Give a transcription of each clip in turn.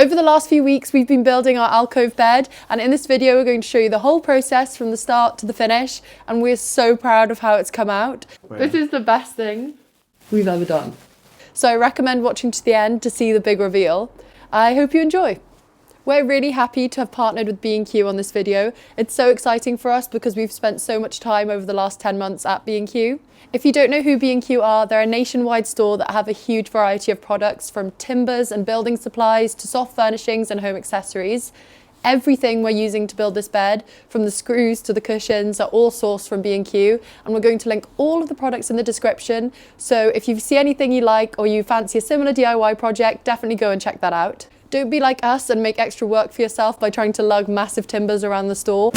Over the last few weeks, we've been building our alcove bed, and in this video, we're going to show you the whole process from the start to the finish, and we're so proud of how it's come out. This is the best thing we've ever done. So I recommend watching to the end to see the big reveal. I hope you enjoy. We're really happy to have partnered with B&Q on this video. It's so exciting for us because we've spent so much time over the last 10 months at B&Q. If you don't know who B&Q are, they're a nationwide store that have a huge variety of products from timbers and building supplies to soft furnishings and home accessories. Everything we're using to build this bed, from the screws to the cushions, are all sourced from B&Q, and we're going to link all of the products in the description. So if you see anything you like or you fancy a similar DIY project, definitely go and check that out. Don't be like us and make extra work for yourself by trying to lug massive timbers around the store.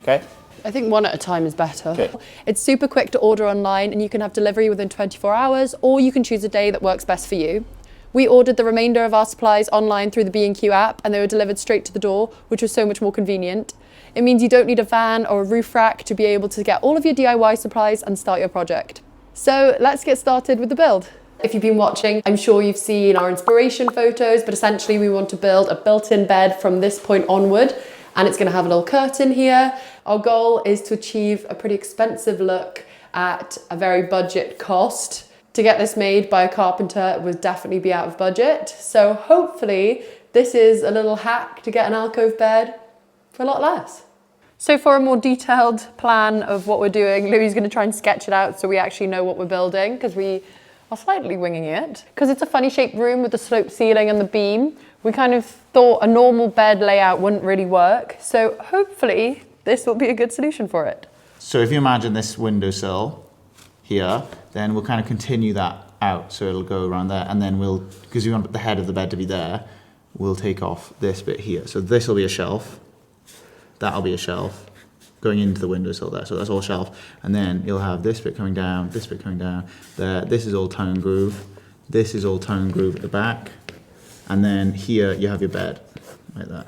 Okay. I think one at a time is better. Okay. It's super quick to order online and you can have delivery within 24 hours, or you can choose a day that works best for you. We ordered the remainder of our supplies online through the B&Q app and they were delivered straight to the door, which was so much more convenient. It means you don't need a van or a roof rack to be able to get all of your DIY supplies and start your project. So let's get started with the build. If you've been watching, I'm sure you've seen our inspiration photos, but essentially we want to build a built-in bed from this point onward, and it's going to have a little curtain here. Our goal is to achieve a pretty expensive look at a very budget cost. To get this made by a carpenter would definitely be out of budget. So hopefully this is a little hack to get an alcove bed for a lot less. So for a more detailed plan of what we're doing, Louis is going to try and sketch it out so we actually know what we're building, because we are slightly winging it. Because it's a funny shaped room with the sloped ceiling and the beam, we kind of thought a normal bed layout wouldn't really work. So hopefully this will be a good solution for it. So if you imagine this windowsill here, then we'll kind of continue that out. So it'll go around there, and then we'll, because we want the head of the bed to be there, we'll take off this bit here. So this will be a shelf, that'll be a shelf, going into the windowsill there, so that's all shelf, and then you'll have this bit coming down, this bit coming down, there, this is all tone groove, this is all tone groove at the back, and then here you have your bed, like that,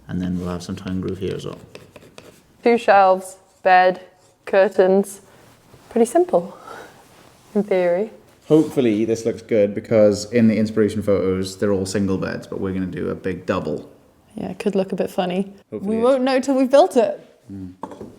and then we'll have some tone groove here as well. 2 shelves, bed, curtains, pretty simple, in theory. Hopefully this looks good, because in the inspiration photos, they're all single beds, but we're gonna do a big double. Yeah, it could look a bit funny. Hopefully we won't know till we've built it.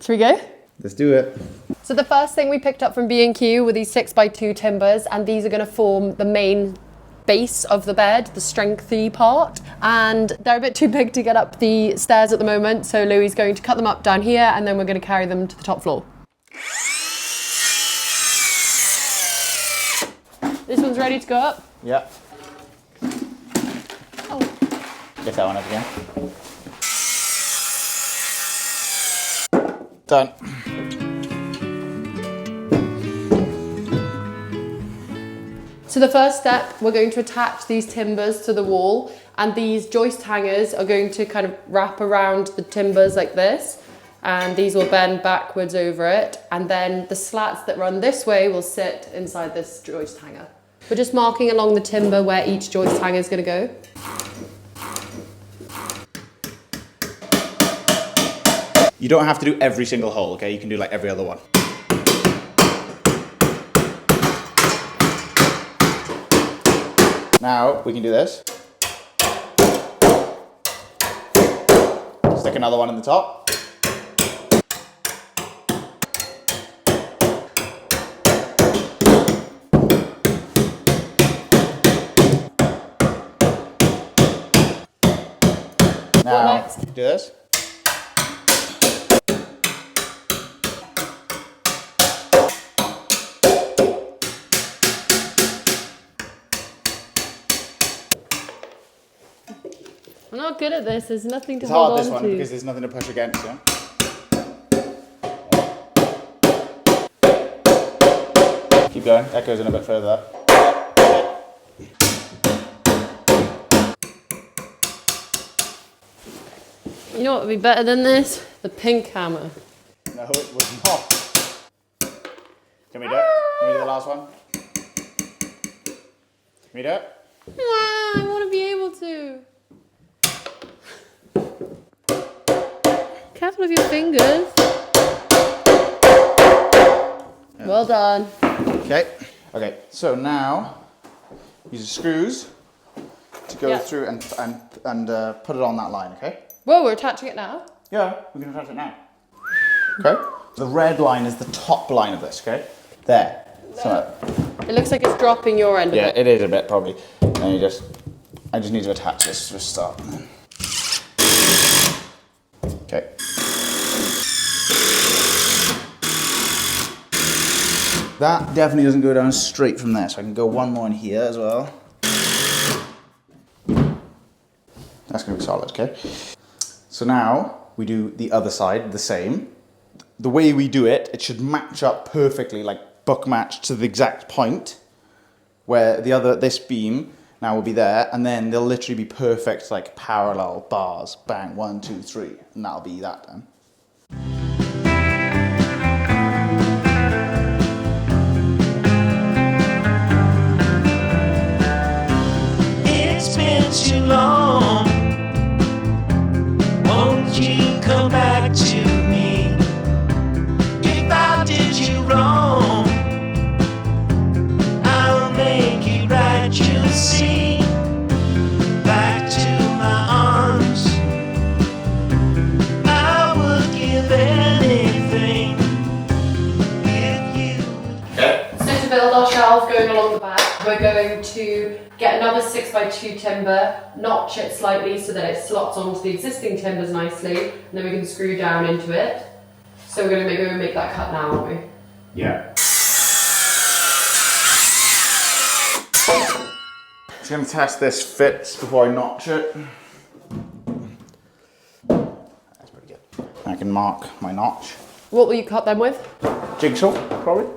Should we go? Let's do it. So the first thing we picked up from B&Q were these 6x2 timbers, and these are going to form the main base of the bed, the strengthy part, and they're a bit too big to get up the stairs at the moment, so Louis is going to cut them up down here and then we're going to carry them to the top floor. This one's ready to go up? Yeah. Oh. Get that one up again. Done. So the first step, we're going to attach these timbers to the wall, and these joist hangers are going to kind of wrap around the timbers like this, and these will bend backwards over it, and then the slats that run this way will sit inside this joist hanger. We're just marking along the timber where each joist hanger is going to go. You don't have to do every single hole, okay? You can do like every other one. Now we can do this. Stick another one in the top. Now do this. I'm not good at this, there's nothing to It's hold hard, on this one, to. because there's nothing to push against, yeah? Keep going, that goes in a bit further. You know what would be better than this? The pink hammer. No, it was not. Can we do it? Can we do the last one? Can we do it? I want to be able to. Careful of your fingers. Yeah. Well done. Okay. Okay, so now use the screws to go through and put it on that line, okay? Whoa, we're attaching it now? Yeah, we can attach it now. Okay? The red line is the top line of this, okay? There. So, it looks like it's dropping your end of it. Yeah, it is a bit probably. And I just need to attach this to a start. Okay. That definitely doesn't go down straight from there, so I can go one more in here as well. That's going to be solid, okay? So now we do the other side the same. The way we do it, it should match up perfectly, like book match to the exact point where this beam now will be there, and then they'll literally be perfect, like parallel bars. Bang, 1, 2, 3, and that'll be that then. It's been too long. Won't you come back to me? If I did you wrong, I'll make it right, you'll see. Back to my arms, I would give anything if you. Okay. So to build our shelf going along the back, we're going to get another 6x2 timber, notch it slightly so that it slots onto the existing timbers nicely, and then we can screw down into it. So we're going to make that cut now, aren't we? Yeah. Just going to test this fits before I notch it. That's pretty good. I can mark my notch. What will you cut them with? Jigsaw, probably.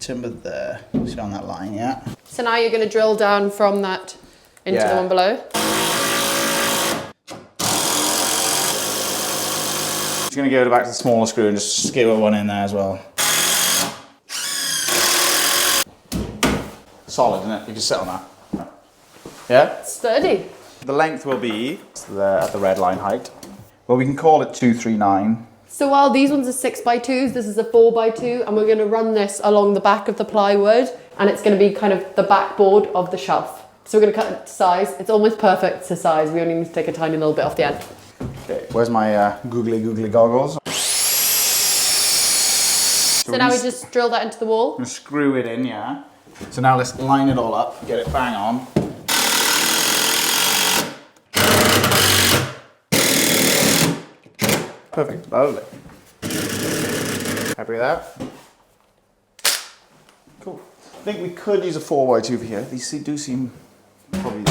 Timber there, see on that line, yeah. So now you're going to drill down from that into the one below. Just going to go back to the smaller screw and just skewer one in there as well. Solid, isn't it? You can sit on that. Yeah? Sturdy. The length will be there at the red line height. Well, we can call it 239. So while these ones are 6x2s, this is a 4x2, and we're going to run this along the back of the plywood, and it's going to be kind of the backboard of the shelf. So we're going to cut it to size. It's almost perfect to size. We only need to take a tiny little bit off the end. Okay, where's my googly goggles? So now we just drill that into the wall. And screw it in, yeah. So now let's line it all up, get it bang on. Perfect, lovely. Happy with that? Cool. I think we could use a 4x2 for here. These do seem probably,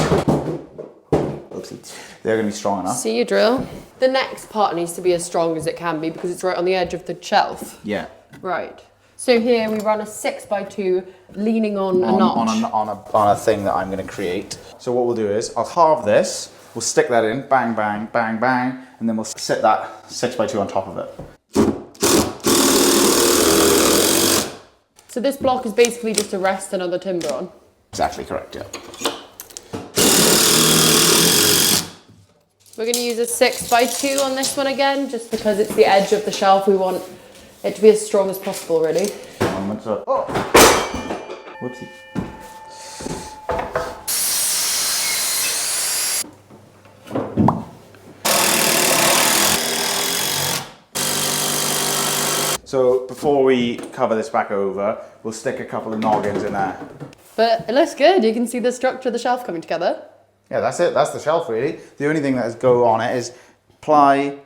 oopsie, they're going to be strong enough. See your drill. The next part needs to be as strong as it can be because it's right on the edge of the shelf. Yeah. Right. So here we run a 6x2 leaning on a notch. On a thing that I'm going to create. So what we'll do is I'll halve this. We'll stick that in, bang, bang, bang, bang, and then we'll sit that 6x2 on top of it. So this block is basically just to rest another timber on. Exactly correct, yeah. We're going to use a 6x2 on this one again, just because it's the edge of the shelf. We want it to be as strong as possible, really. Oh! Whoopsie. So before we cover this back over, we'll stick a couple of noggins in there. But it looks good. You can see the structure of the shelf coming together. Yeah, that's it. That's the shelf, really. The only thing that go on it is ply,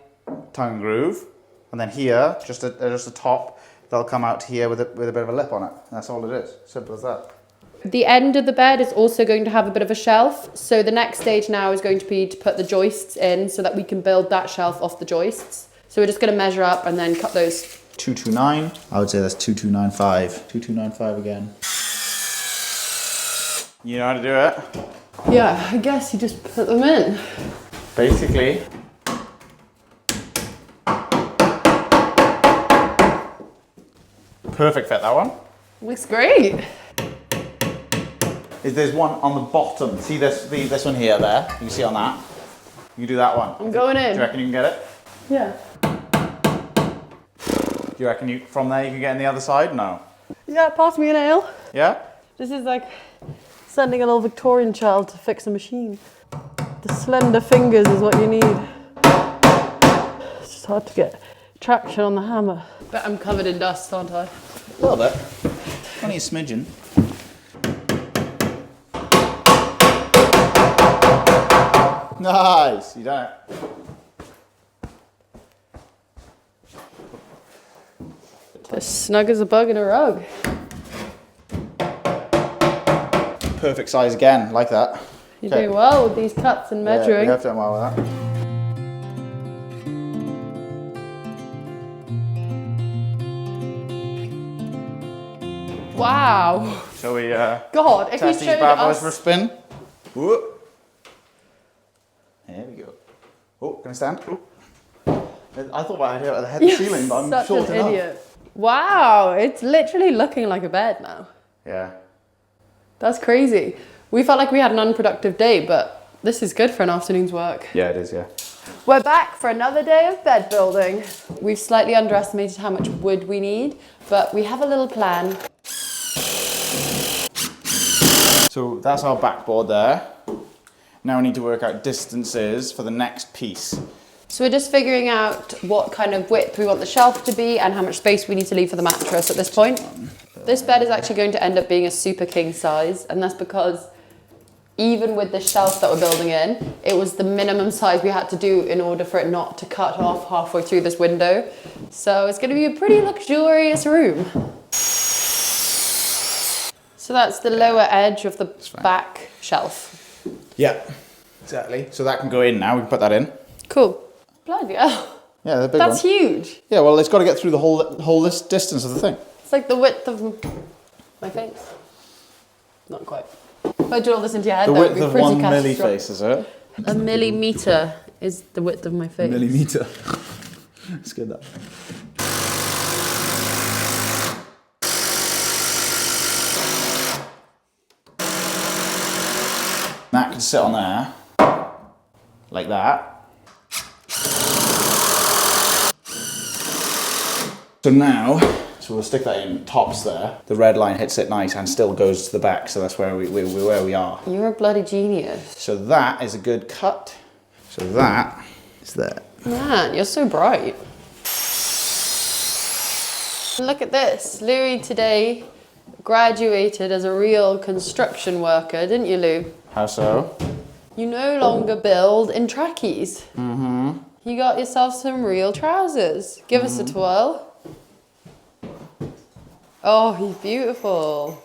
tongue and groove, and then here, just a top, they'll come out here with a bit of a lip on it. That's all it is. Simple as that. The end of the bed is also going to have a bit of a shelf. So the next stage now is going to be to put the joists in so that we can build that shelf off the joists. So we're just going to measure up and then cut those. 229. I would say that's 2295. 2295 again. You know how to do it? Yeah, I guess you just put them in. Basically. Perfect fit, that one. Looks great. is there's one on the bottom. See this one here, there? You can see on that? You can do that one. I'm going in. Do you reckon you can get it? Yeah. Do you reckon from there you can get in the other side? No. Yeah, pass me a nail. Yeah? This is like sending a little Victorian child to fix a machine. The slender fingers is what you need. It's just hard to get traction on the hammer. But I'm covered in dust, aren't I? A little bit. Only a smidgen. Nice, you done it. As snug as a bug in a rug. Perfect size again, like that. You're doing well with these cuts and measuring. Yeah, we have done well with that. Wow. Shall we God, if you test these showed bad boys us... for a spin? Whoop. There we go. Oh, can I stand? Oh. I thought I had the ceiling, but I'm such short an enough. idiot. Wow, it's literally looking like a bed now. Yeah. That's crazy. We felt like we had an unproductive day, but this is good for an afternoon's work. Yeah, it is, yeah. We're back for another day of bed building. We've slightly underestimated how much wood we need, but we have a little plan. So that's our backboard there. Now we need to work out distances for the next piece. So we're just figuring out what kind of width we want the shelf to be and how much space we need to leave for the mattress at this point. This bed is actually going to end up being a super king size, and that's because even with the shelf that we're building in, it was the minimum size we had to do in order for it not to cut off halfway through this window. So it's going to be a pretty luxurious room. So that's the lower edge of the back shelf. Yeah, exactly. So that can go in now, we can put that in. Cool. Bloody hell. Yeah, they're big That's ones. huge. Yeah, well, it's got to get through the whole distance of the thing. It's like the width of my face. Not quite. If I do all this into your head, The that would width be of pretty 1 milli catastrophic. face, is it? A millimetre is the width of my face. Millimeter. It's good, that. That can sit on there, like that. So now, we'll stick that in tops there. The red line hits it nice and still goes to the back, so that's where we are. You're a bloody genius. So that is a good cut. So that is there. Man, you're so bright. Look at this. Louis today graduated as a real construction worker, didn't you, Lou? How so? You no longer build in trackies. Mm-hmm. You got yourself some real trousers. Give us a twirl. Oh, he's beautiful.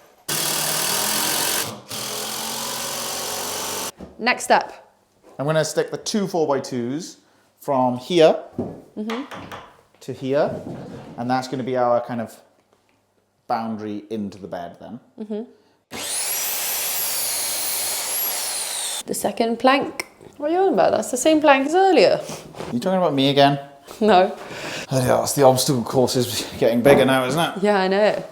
Next step. I'm going to stick the 2 4x2s from here to here, and that's going to be our kind of boundary into the bed then. The second plank. What are you on about? That's the same plank as earlier. You talking about me again? No. Oh, yeah, that's the obstacle course is getting bigger now, isn't it? Yeah, I know.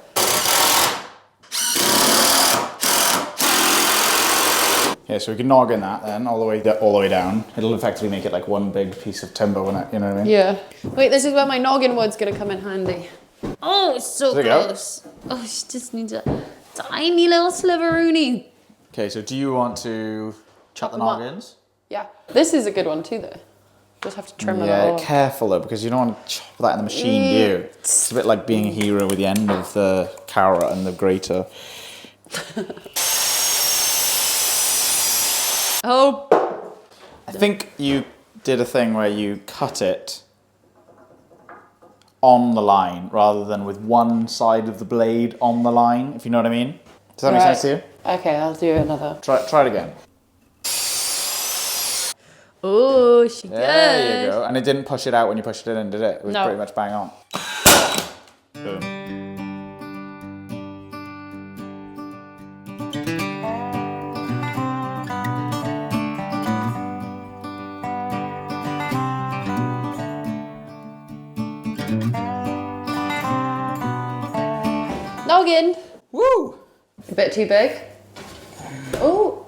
Yeah, so we can noggin that then all the way down. It'll effectively make it like one big piece of timber, won't it? You know what I mean? Yeah. Wait, this is where my noggin wood's gonna come in handy. Oh, it's so There you go. close. Oh, she just needs a tiny little sliveroony. Okay, so do you want to chop the them up. noggins? Yeah. This is a good one too, though. Just have to trim it Yeah, all. careful though, because you don't want to chop that in the machine, do you? It's a bit like being a hero with the end of the carrot and the grater. Oh. I think you did a thing where you cut it on the line rather than with one side of the blade on the line, if you know what I mean. Does that make sense to you? Okay, I'll do another. Try it again. Oh, she good. There you go. And it didn't push it out when you pushed it in, did it? It was No. pretty much bang on. Boom. Noggin. Woo! A bit too big. Oh,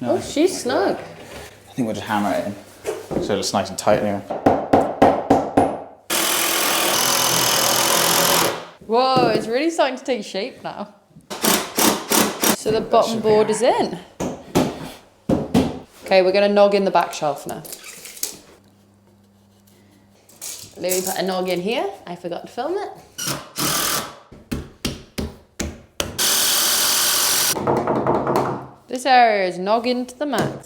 No, oh, she's snug. I think we'll just hammer it in, so it's nice and tight anyway. Whoa, it's really starting to take shape now. So the bottom board is in. Okay, we're gonna nog in the back shelf now. Louis put a nog in here. I forgot to film it. This area is noggin to the max.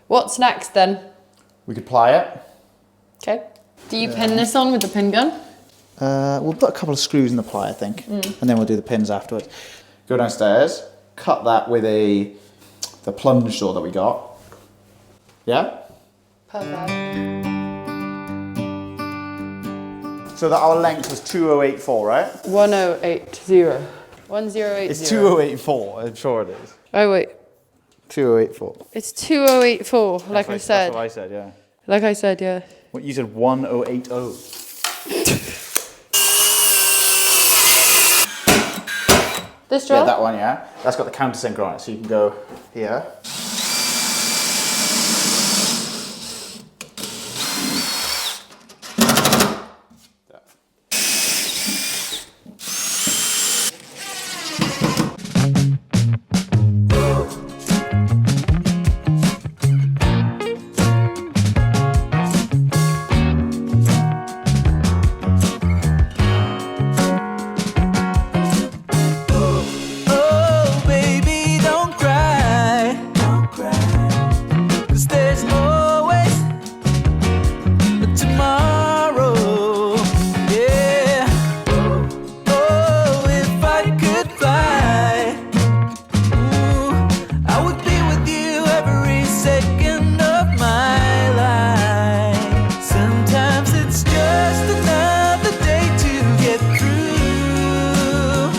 What's next then? We could ply it. Okay. Do you pin this on with the pin gun? We'll put a couple of screws in the ply, I think, and then we'll do the pins afterwards. Go downstairs, cut that with the plunge saw that we got. Yeah? Perfect. So that our length was 2084, right? 1080. 1080. It's 2084, I'm sure it is. Oh wait. 2084. It's 2084, like I said. That's what I said, yeah. Like I said, yeah. What you said, 1080. This drill? Yeah, that one, yeah. That's got the countersink on it, so you can go here. Oh, baby, don't cry. Don't cry. 'Cause there's always tomorrow. Yeah. Oh, if I could fly, ooh, I would be with you every second of my life. Sometimes it's just another day to get through,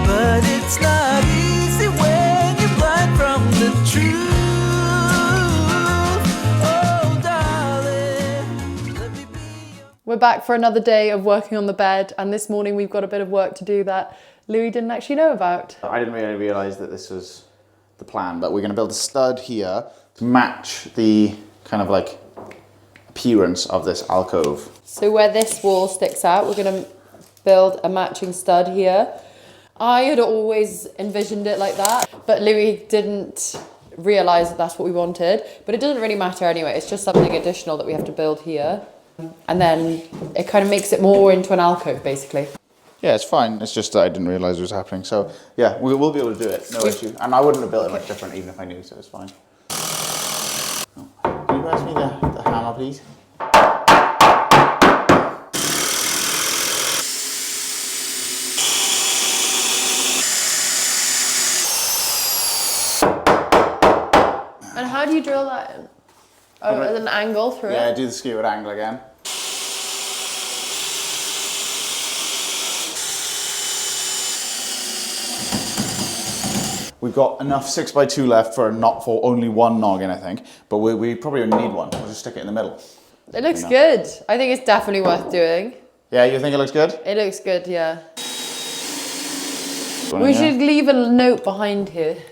but it's not easy when you're blind from the truth. Oh, darling, let me be your... We're back for another day of working on the bed, and this morning we've got a bit of work to do that Louis didn't actually know about. I didn't really realise that this was the plan, but we're going to build a stud here to match the kind of like appearance of this alcove. So where this wall sticks out, we're going to build a matching stud here. I had always envisioned it like that, but Louis didn't realise that that's what we wanted. But it doesn't really matter anyway, it's just something additional that we have to build here. And then it kind of makes it more into an alcove, basically. Yeah, it's fine. It's just that I didn't realise it was happening. So yeah, we will be able to do it, no issue. And I wouldn't have built it much different even if I knew, so it's fine. Oh, can you pass me the hammer, please? And how do you drill that in? Oh, at an angle through Yeah, it? do the skewered angle again. We've got enough 6x2 left for only one noggin, I think. But we probably only need one. We'll just stick it in the middle. It looks good. I think it's definitely worth doing. Yeah, you think it looks good? It looks good, yeah. We should leave a note behind here.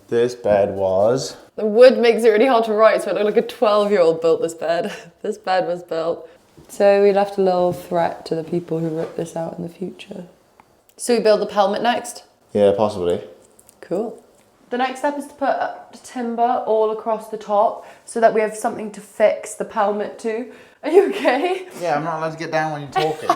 This bed was... The wood makes it really hard to write, so it looked like a 12-year-old built this bed. This bed was built. So we left a little threat to the people who rip this out in the future. So we build the pelmet next? Yeah, possibly. Cool. The next step is to put the timber all across the top so that we have something to fix the pelmet to. Are you okay? Yeah, I'm not allowed to get down when you're talking.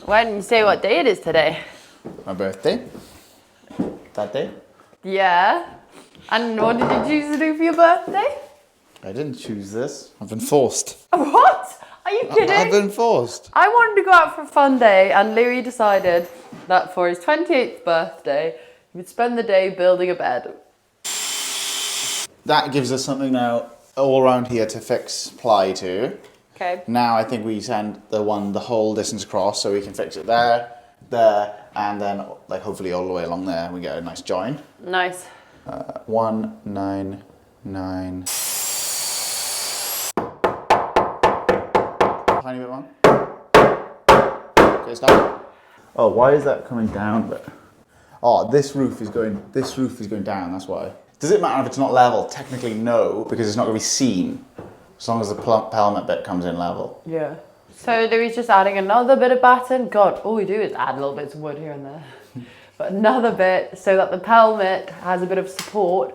Why didn't you say what day it is today? My birthday. That day. Yeah. And what did you choose to do for your birthday? I didn't choose this. I've been forced. What? Are you kidding? I've been forced. I wanted to go out for a fun day, and Louis decided that for his 28th birthday, he would spend the day building a bed. That gives us something now all around here to fix ply to. Okay. Now I think we send the whole distance across so we can fix it there, and then like hopefully all the way along there we get a nice join. Nice. 199. Tiny bit more. Okay, stop. Oh, why is that coming down? But oh, this roof is going down. That's why. Does it matter if it's not level? Technically, no, because it's not going to be seen as long as the pelmet bit comes in level. Yeah. So Louis just adding another bit of batten. God, all we do is add little bits of wood here and there. But another bit so that the pelmet has a bit of support.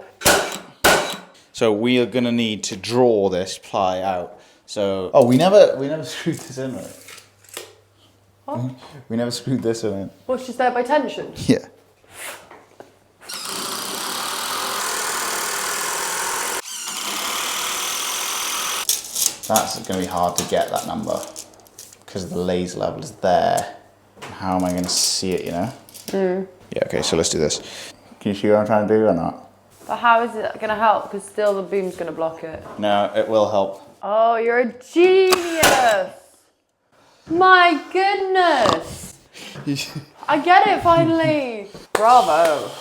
So we are going to need to draw this ply out. So we never screwed this in, right? What? We never screwed this in. What's just there by tension? Yeah. That's going to be hard to get, that number, because the laser level is there. How am I going to see it, you know? Yeah, okay, so let's do this. Can you see what I'm trying to do or not? But how is it going to help? Because still the beam's going to block it. No, it will help. Oh, you're a genius! My goodness! I get it finally! Bravo!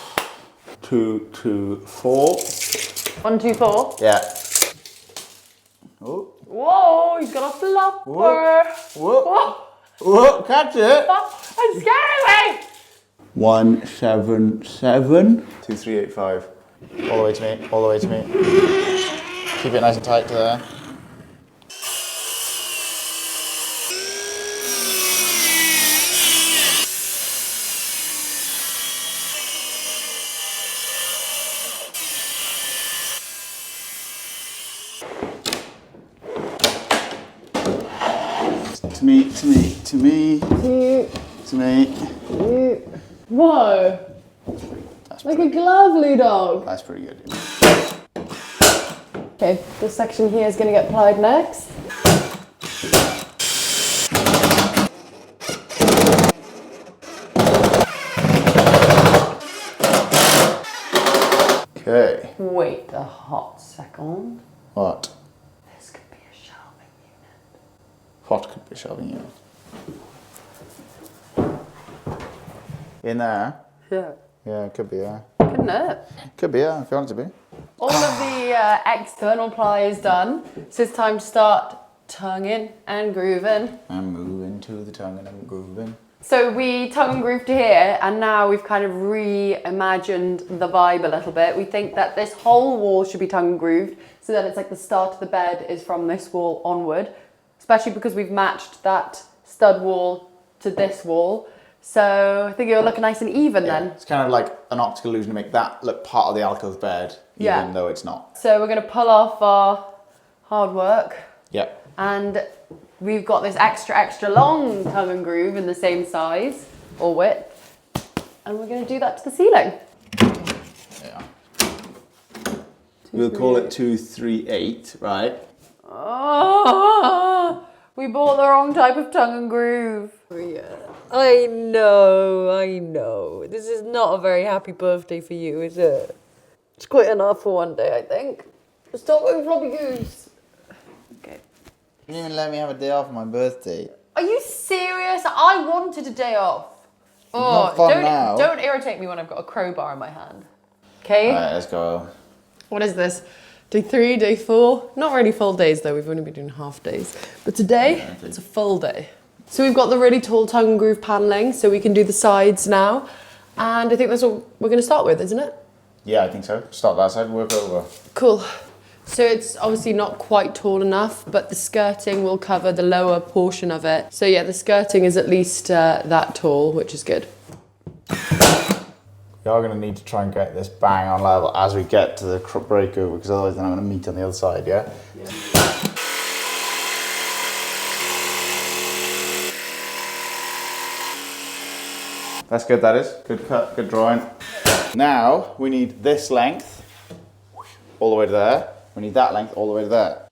2, 2, 4. 1, 2, 4. Yeah. Oh. Whoa, he's got a flopper! Whoa. Whoa. Whoa, catch it! I'm scared away! 177. 2, 3, 8, 5. All the way to me. All the way to me. Keep it nice and tight to there. To me, to me, to me, to me. Whoa! That's Like a lovely dog. That's pretty good. Okay, this section here is going to get plied next. Okay. Wait a hot second. What? This could be a shelving unit. What could be shelving unit? In there? Yeah. Yeah, it could be, yeah. Couldn't it? Could be, yeah, if you want it to be. All of the external ply is done, so it's time to start tonguing and grooving. I'm moving to the tongue and I'm grooving. So we tongue and groove to here, and now we've kind of reimagined the vibe a little bit. We think that this whole wall should be tongue and grooved, so that it's like the start of the bed is from this wall onward, especially because we've matched that stud wall to this wall. So I think it'll look nice and even then. It's kind of like an optical illusion to make that look part of the alcove bed, even though it's not. So we're going to pull off our hard work. Yep. And we've got this extra long tongue and groove in the same size or width. And we're going to do that to the ceiling. Yeah. We'll call it 238, right? Oh, we bought the wrong type of tongue and groove. Yeah. I know. This is not a very happy birthday for you, is it? It's quite enough for one day, I think. Stop going floppy goose. Okay. You didn't even let me have a day off on my birthday. Are you serious? I wanted a day off. Not fun now. Don't irritate me when I've got a crowbar in my hand. Okay? Alright, let's go. What is this? Day 3, day 4? Not really full days though, we've only been doing half days. But today, it's a full day. So we've got the really tall tongue and groove paneling, so we can do the sides now. And I think that's what we're going to start with, isn't it? Yeah, I think so. Start that side, work over. Cool. So it's obviously not quite tall enough, but the skirting will cover the lower portion of it. So yeah, the skirting is at least that tall, which is good. We are going to need to try and get this bang on level as we get to the breakover, because otherwise then I'm going to meet on the other side, yeah? That's good, that is. Good cut, good drawing. Now, we need this length all the way to there. We need that length all the way to there.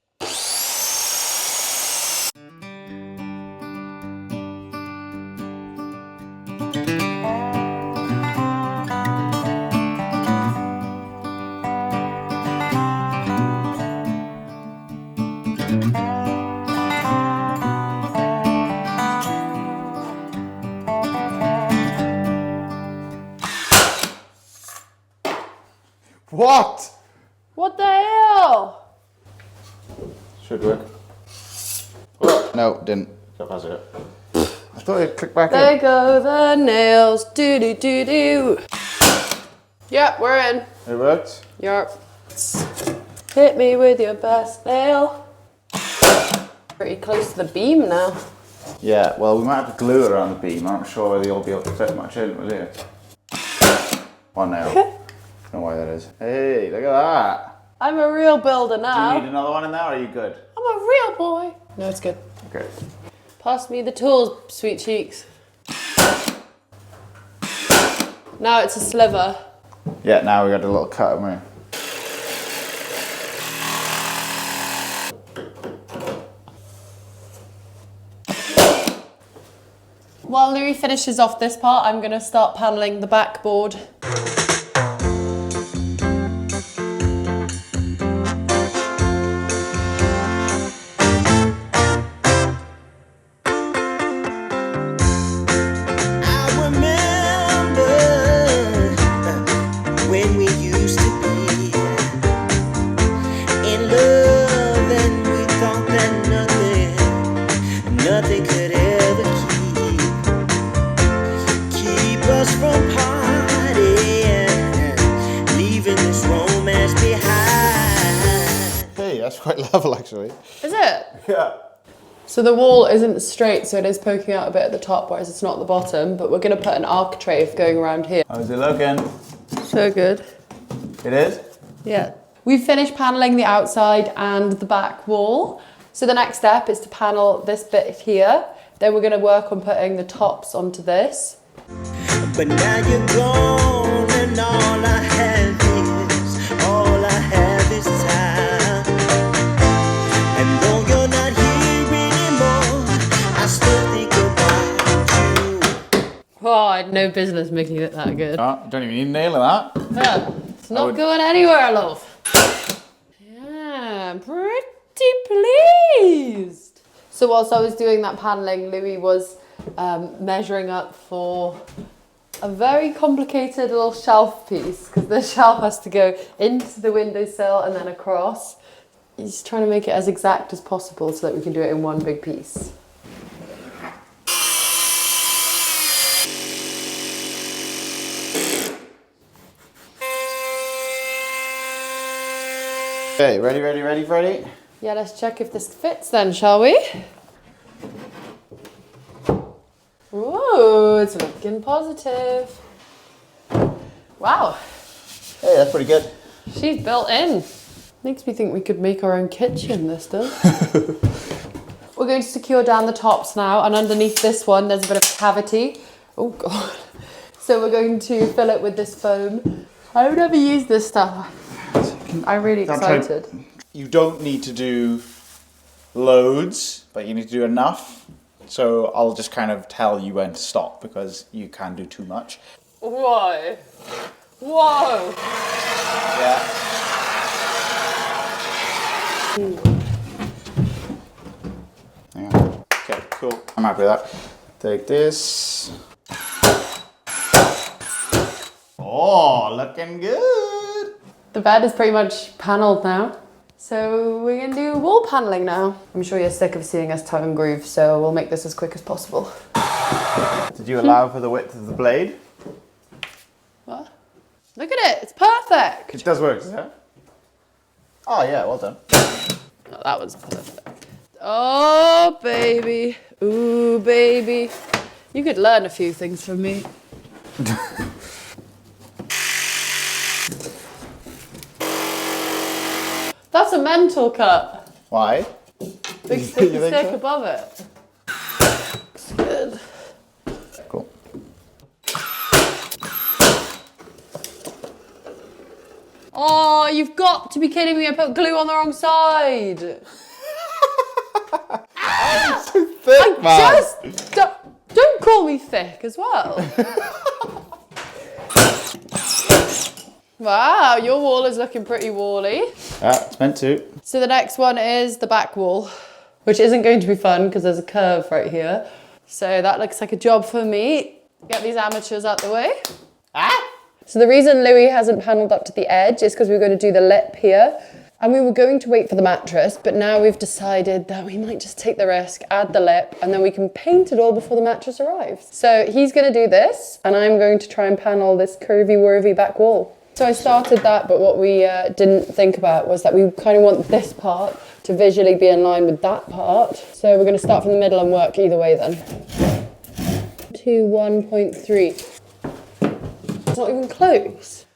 What? What the hell? Should work. Oh, no, didn't. Got past it. I thought it'd click back There in. go the nails. Do do do do. Yep, we're in. It worked? Yep. Hit me with your best nail. Pretty close to the beam now. Yeah, well, we might have to glue it around the beam. I'm not sure whether you'll be able to fit much in, will you? One nail. Don't know why that is. Hey, look at that. I'm a real builder Do now. you need another one in there, or are you good? I'm a real boy. No, it's good. Okay. Pass me the tools, sweet cheeks. Now it's a sliver. Yeah, now we got a little cut, haven't we? While Louis finishes off this part, I'm going to start paneling the backboard. Quite level actually. Is it? Yeah. So the wall isn't straight, so it is poking out a bit at the top, whereas it's not at the bottom, but we're going to put an architrave going around here. How's it looking? So good. It is? Yeah. We've finished paneling the outside and the back wall. So the next step is to panel this bit here. Then we're going to work on putting the tops onto this. But now you're gone and all I have is time. And though you're not here anymore, I still think about you. Oh, I had no business making it that good. Oh, don't even need a nail in that. Yeah, it's not going anywhere, love. Yeah, I'm pretty pleased. So whilst I was doing that paneling, Louis was measuring up for a very complicated little shelf piece, because the shelf has to go into the windowsill and then across. He's trying to make it as exact as possible so that we can do it in one big piece. Okay, ready? Yeah, let's check if this fits then, shall we? Ooh, it's looking positive. Wow, Hey, that's pretty good. she's built in. Makes me think we could make our own kitchen, this does. We're going to secure down the tops now, and underneath this one there's a bit of cavity. Oh god. So we're going to fill it with this foam. I've never used this stuff. I'm really excited. You don't need to do loads, but you need to do enough. So I'll just kind of tell you when to stop, because you can do too much. Whoa. Whoa. Yeah. Yeah. Okay, cool. I'm happy with that. Take this. Oh, looking good. The bed is pretty much panelled now. So we're going to do wall panelling now. I'm sure you're sick of seeing us tongue and groove, so we'll make this as quick as possible. Did you allow for the width of the blade? What? Look at it, it's perfect. It does work, does it? Oh yeah, well done. Oh, that was perfect. Oh, baby. Ooh, baby. You could learn a few things from me. That's a mental cut. Why? Big sticky You think stick so? above it. Looks good. Cool. Oh, you've got to be kidding me. I put glue on the wrong side. So thick, man. Just don't call me thick as well. Wow, your wall is looking pretty wally. Yeah, it's meant to. So the next one is the back wall, which isn't going to be fun because there's a curve right here. So that looks like a job for me. Get these amateurs out the way. Ah! So the reason Louis hasn't panelled up to the edge is because we were going to do the lip here. And we were going to wait for the mattress, but now we've decided that we might just take the risk, add the lip, and then we can paint it all before the mattress arrives. So he's going to do this, and I'm going to try and panel this curvy-wurvy back wall. So I started that, but what we didn't think about was that we kind of want this part to visually be in line with that part. So we're going to start from the middle and work either way then. To 1.3. It's not even close.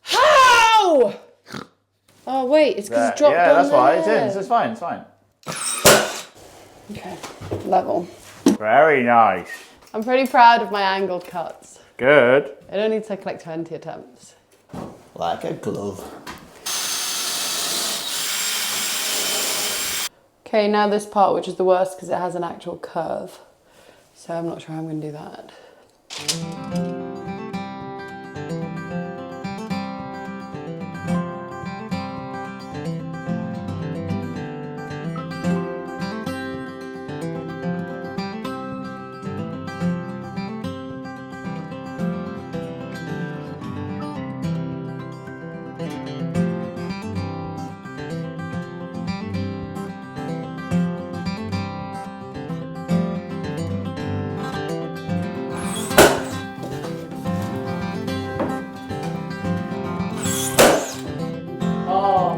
How? Oh wait, it's because it's dropped yeah, down that's why it's there. in, so it's fine, it's fine. Okay, level. Very nice. I'm pretty proud of my angled cuts. Good. It only took like 20 attempts. Like a glove. Okay, now this part, which is the worst because it has an actual curve. So I'm not sure how I'm going to do that.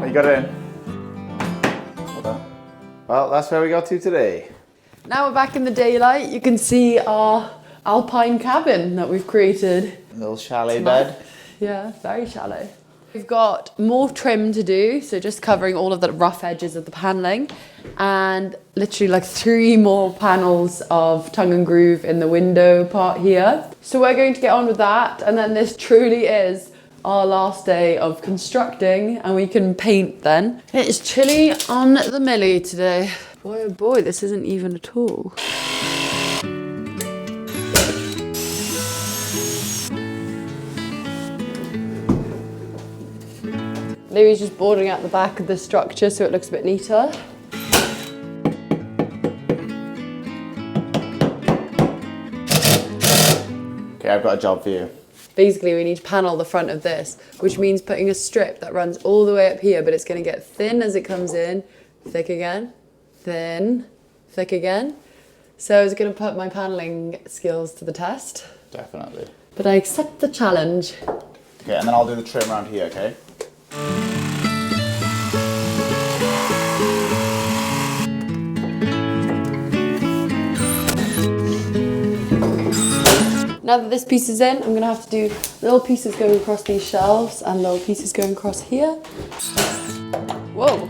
You got it in. Well done. Well, that's where we got to today. Now we're back in the daylight. You can see our alpine cabin that we've created. A little chalet bed. Yeah, very shallow. We've got more trim to do, so just covering all of the rough edges of the paneling, and literally like 3 more panels of tongue and groove in the window part here. So we're going to get on with that, and then this truly is our last day of constructing, and we can paint then. It's chilly on the millie today. Boy oh boy, this isn't even at all. Louis just bordering out the back of the structure so it looks a bit neater. Okay, I've got a job for you. Basically, we need to panel the front of this, which means putting a strip that runs all the way up here, but it's going to get thin as it comes in, thick again, thin, thick again. So I was going to put my paneling skills to the test. Definitely. But I accept the challenge. Okay, and then I'll do the trim around here, okay? Now that this piece is in, I'm going to have to do little pieces going across these shelves and little pieces going across here. Whoa.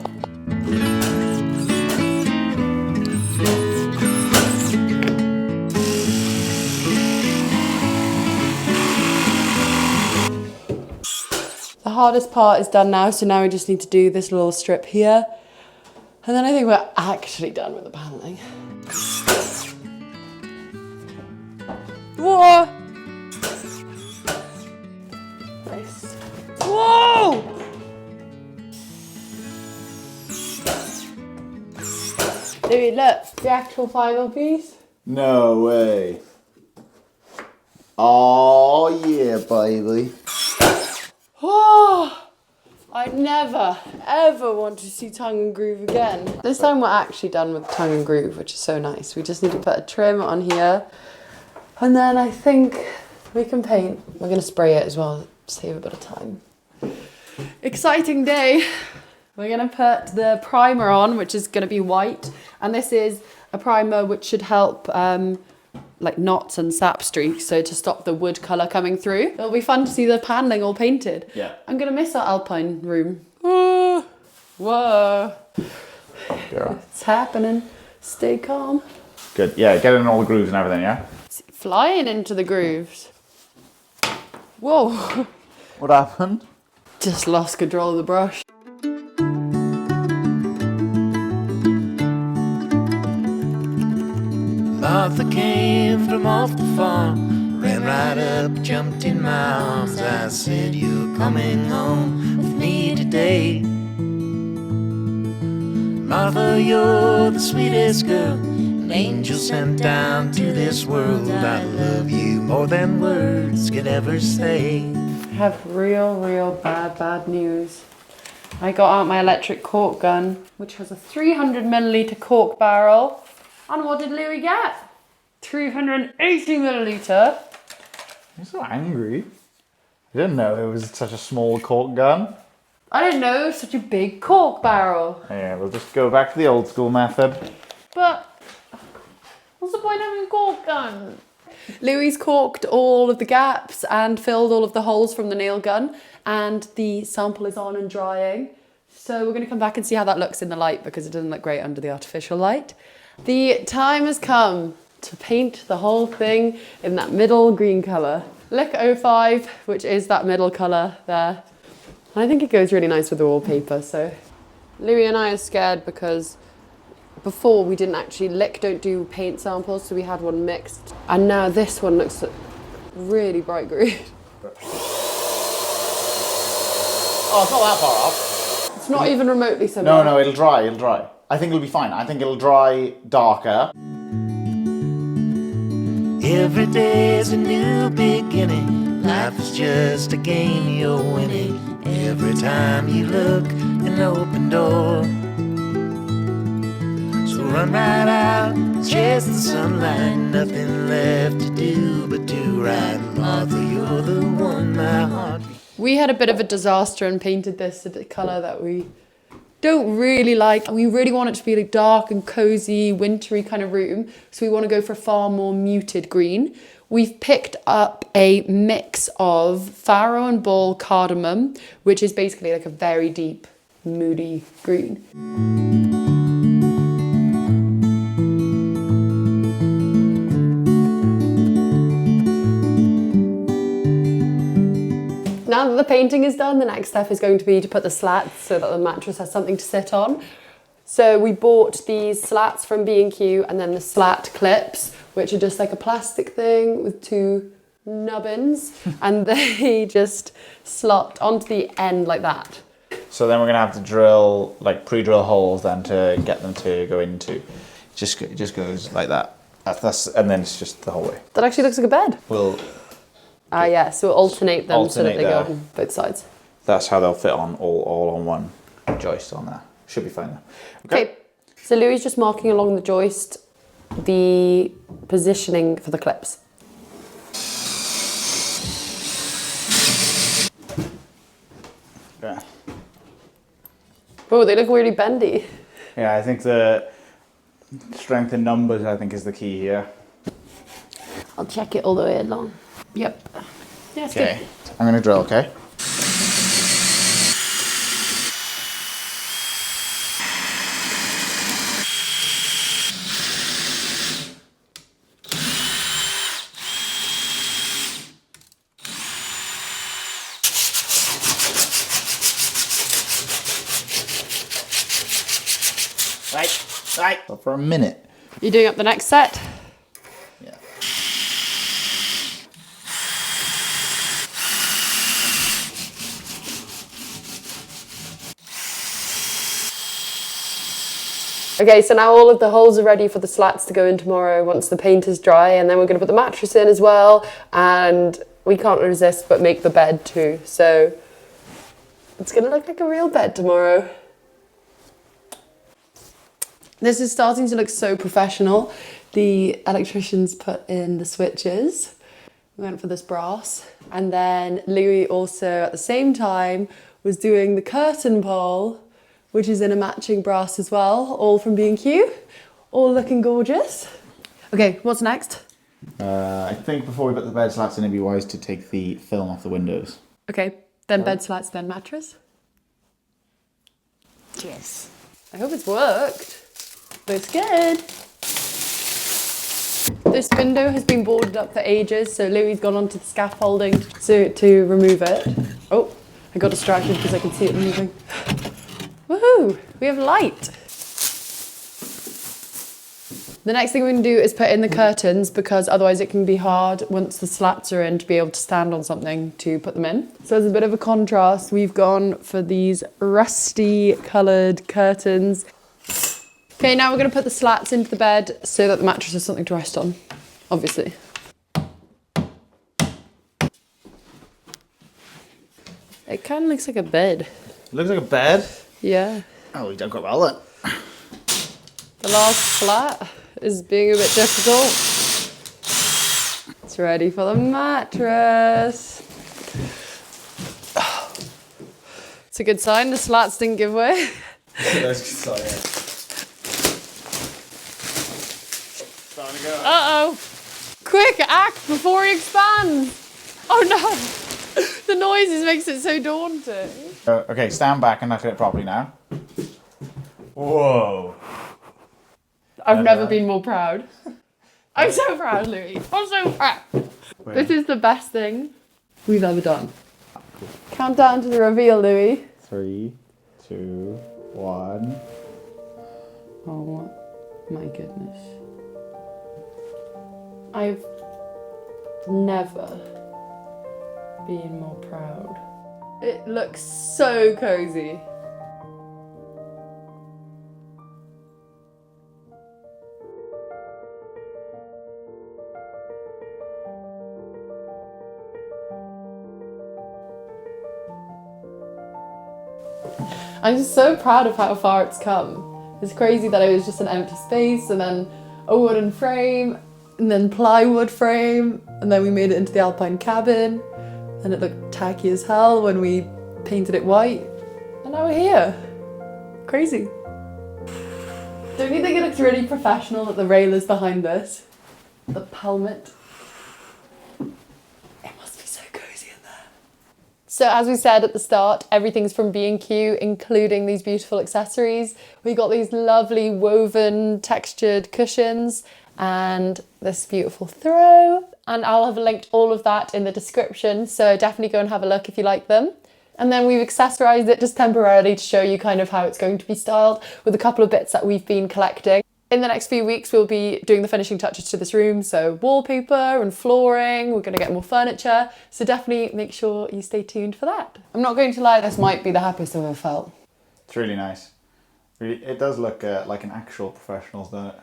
The hardest part is done now, so now we just need to do this little strip here. And then I think we're actually done with the paneling. Whoa! Nice. Whoa! Louis, look, the actual final piece. No way. Oh yeah, baby. Oh, I never, ever want to see tongue and groove again. This time we're actually done with tongue and groove, which is so nice. We just need to put a trim on here. And then I think we can paint. We're going to spray it as well, save a bit of time. Exciting day. We're going to put the primer on, which is going to be white. And this is a primer which should help like knots and sap streaks, so to stop the wood colour coming through. It'll be fun to see the paneling all painted. Yeah. I'm going to miss our alpine room. Whoa. Whoa. Yeah. It's happening. Stay calm. Good. Yeah, get in all the grooves and everything, yeah? Flying into the grooves. Whoa. What happened? Just lost control of the brush. Martha came from off the farm, ran right up, jumped in my arms. I said, you're coming home with me today. Martha, you're the sweetest girl, an angel sent down to this world. I love you more than words could ever say. I have real bad news. I got out my electric cork gun, which has a 300 milliliter cork barrel. And what did Louis get? 380 milliliter. You're so angry. I didn't know it was such a small cork gun. I didn't know it was such a big cork barrel. Yeah, we'll just go back to the old school method. But what's the point of having a cork gun? Louis corked all of the gaps and filled all of the holes from the nail gun, and the sample is on and drying. So we're going to come back and see how that looks in the light, because it doesn't look great under the artificial light. The time has come to paint the whole thing in that middle green colour. Lick 05, which is that middle colour there. And I think it goes really nice with the wallpaper. So Louis and I are scared because before we didn't actually don't do paint samples, so we had one mixed. And now this one looks really bright green. Oh, it's not that far off. It's not even remotely similar. No, it'll dry. I think it'll be fine. I think it'll dry darker. Every day is a new beginning. Life is just a game you're winning. Every time you look, an open door. So run right out, chase the sunlight. Nothing left to do but do right. Martha, you're the one my heart. We had a bit of a disaster and painted this a colour that we don't really like. We really want it to be like dark and cozy, wintry kind of room. So we want to go for a far more muted green. We've picked up a mix of Farrow and Ball Cardamom, which is basically like a very deep, moody green. Now that the painting is done, the next step is going to be to put the slats so that the mattress has something to sit on. So we bought these slats from B&Q and then the slat clips, which are just like a plastic thing with two nubbins, and they just slot onto the end like that. So then we're gonna have to drill, like pre-drill holes then to get them to go into. It just goes like that. And then it's just the whole way. That actually looks like a bed. We'll Yeah, so we'll alternate them so that alternate they there. go on both sides. That's how they'll fit on all on one joist on there. Should be fine though. Okay, so Louis is just marking along the joist the positioning for the clips. Yeah. Oh, they look really bendy. Yeah, I think the strength in numbers I think is the key here. I'll check it all the way along. Yep. Yeah, it's Okay. good. I'm gonna drill, okay? Right. So for a minute. You're doing up the next set? Yeah. Okay, so now all of the holes are ready for the slats to go in tomorrow once the paint is dry, and then we're going to put the mattress in as well, and we can't resist but make the bed too. So it's going to look like a real bed tomorrow. This is starting to look so professional. The electricians put in the switches. We went for this brass. And then Louis also, at the same time, was doing the curtain pole, which is in a matching brass as well, all from B&Q. All looking gorgeous. Okay, what's next? I think before we put the bed slats in, it'd be wise to take the film off the windows. Okay, then bed slats, then mattress. Yes. I hope it's worked. Looks good. This window has been boarded up for ages, so Louis's gone onto the scaffolding to remove it. Oh, I got distracted because I could see it moving. Woohoo! We have light. The next thing we're going to do is put in the curtains, because otherwise it can be hard once the slats are in to be able to stand on something to put them in. So as a bit of a contrast, we've gone for these rusty coloured curtains. Okay, now we're going to put the slats into the bed so that the mattress has something to rest on, obviously. It kind of looks like a bed. It looks like a bed. Yeah. Oh, you done quite well then. The last slat is being a bit difficult. It's ready for the mattress. It's a good sign the slats didn't give way. Sorry. Starting to go. Uh-oh. Quick, act before he expands. Oh no. The noises makes it so daunting. Okay, stand back and look at it properly now. Whoa. I've never been more proud. I'm so proud, Louis. I'm so proud. This is the best thing we've ever done. Count down to the reveal, Louis. 3, 2, 1. Oh my goodness. I've never been more proud. It looks so cozy. I'm just so proud of how far it's come. It's crazy that it was just an empty space and then a wooden frame and then plywood frame and then we made it into the alpine cabin and it looked tacky as hell when we painted it white and now we're here. Crazy. Don't you think it looks really professional that the rail is behind this? The pelmet. So as we said at the start, everything's from B&Q, including these beautiful accessories. We got these lovely woven textured cushions and this beautiful throw. And I'll have linked all of that in the description, so definitely go and have a look if you like them. And then we've accessorized it just temporarily to show you kind of how it's going to be styled with a couple of bits that we've been collecting. In the next few weeks, we'll be doing the finishing touches to this room, so wallpaper and flooring, we're going to get more furniture, so definitely make sure you stay tuned for that. I'm not going to lie, this might be the happiest I've ever felt. It's really nice. Really, it does look like an actual professional's done it.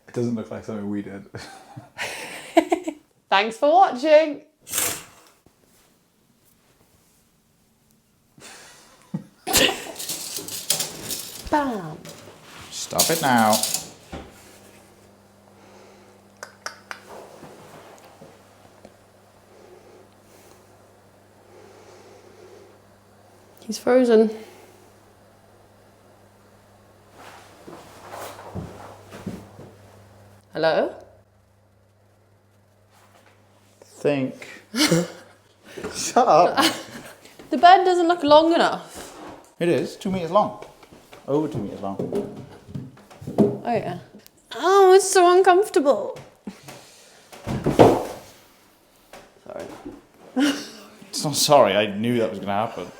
It doesn't look like something we did. Thanks for watching! Bam! Stop it now. He's frozen. Hello? Think. Shut up. The bed doesn't look long enough. It is 2 meters long. Over 2 meters long. Oh yeah. Oh, it's so uncomfortable. Sorry. It's not sorry, I knew that was going to happen.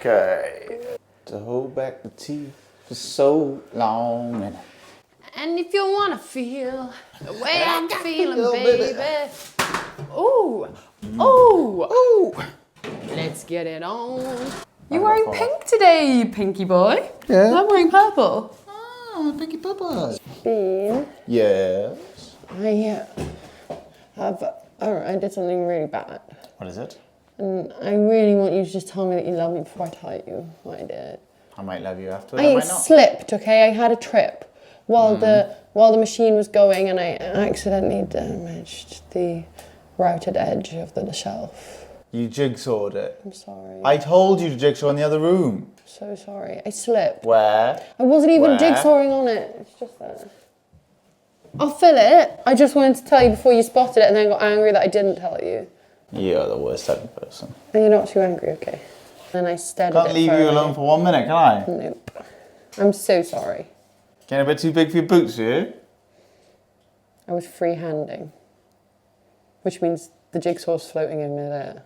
Okay. To hold back the teeth for so long. And if you want to feel the way I'm feeling, feel, baby. Ooh. Ooh. Ooh. Let's get it on. You're wearing pink today, you pinky boy. Yeah. I'm wearing purple. Oh, Pinky Papa. Bean. Yes. I did something really bad. What is it? And I really want you to just tell me that you love me before I tell you what I did. I might love you after. I slipped, okay? I had a trip while the machine was going and I accidentally damaged the routed edge of the shelf. You jigsawed it. I'm sorry. I told you to jigsaw in the other room. So sorry. I slipped. Where? I wasn't even Where? jigsawing on it. It's just there. I'll fill it. I just wanted to tell you before you spotted it and then got angry that I didn't tell you. You're the worst type of person. And you're not too angry, okay? And I steadied it. Can't leave you alone for 1 minute, can I? Nope. I'm so sorry. Getting a bit too big for your boots, are you? I was freehanding, which means the jigsaw's floating in midair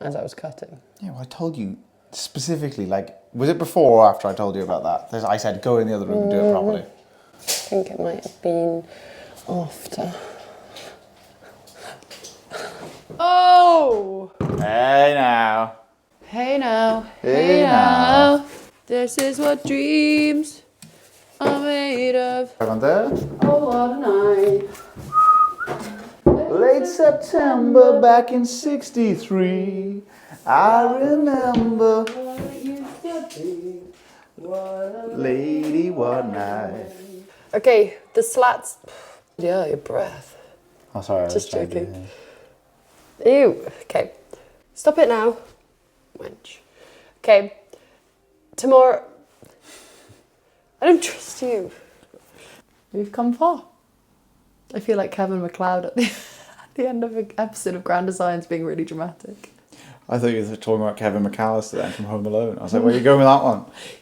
as I was cutting. Yeah, well, I told you specifically, like, was it before or after I told you about that? I said, go in the other room and do it properly. I think it might have been after. Oh! Hey now. Hey now, Hey now. This is what dreams are made of. Around there. Oh, what a night. Late September back in '63. I remember. Lady, what night. Okay, the slats. Yeah, your breath. Oh, sorry. Just joking. Ew. Okay. Stop it now. Wench. Okay. Tomorrow. I don't trust you. We've come far. I feel like Kevin McLeod at the end of an episode of Grand Designs being really dramatic. I thought you were talking about Kevin McAllister then from Home Alone. I was like, where are you going with that one?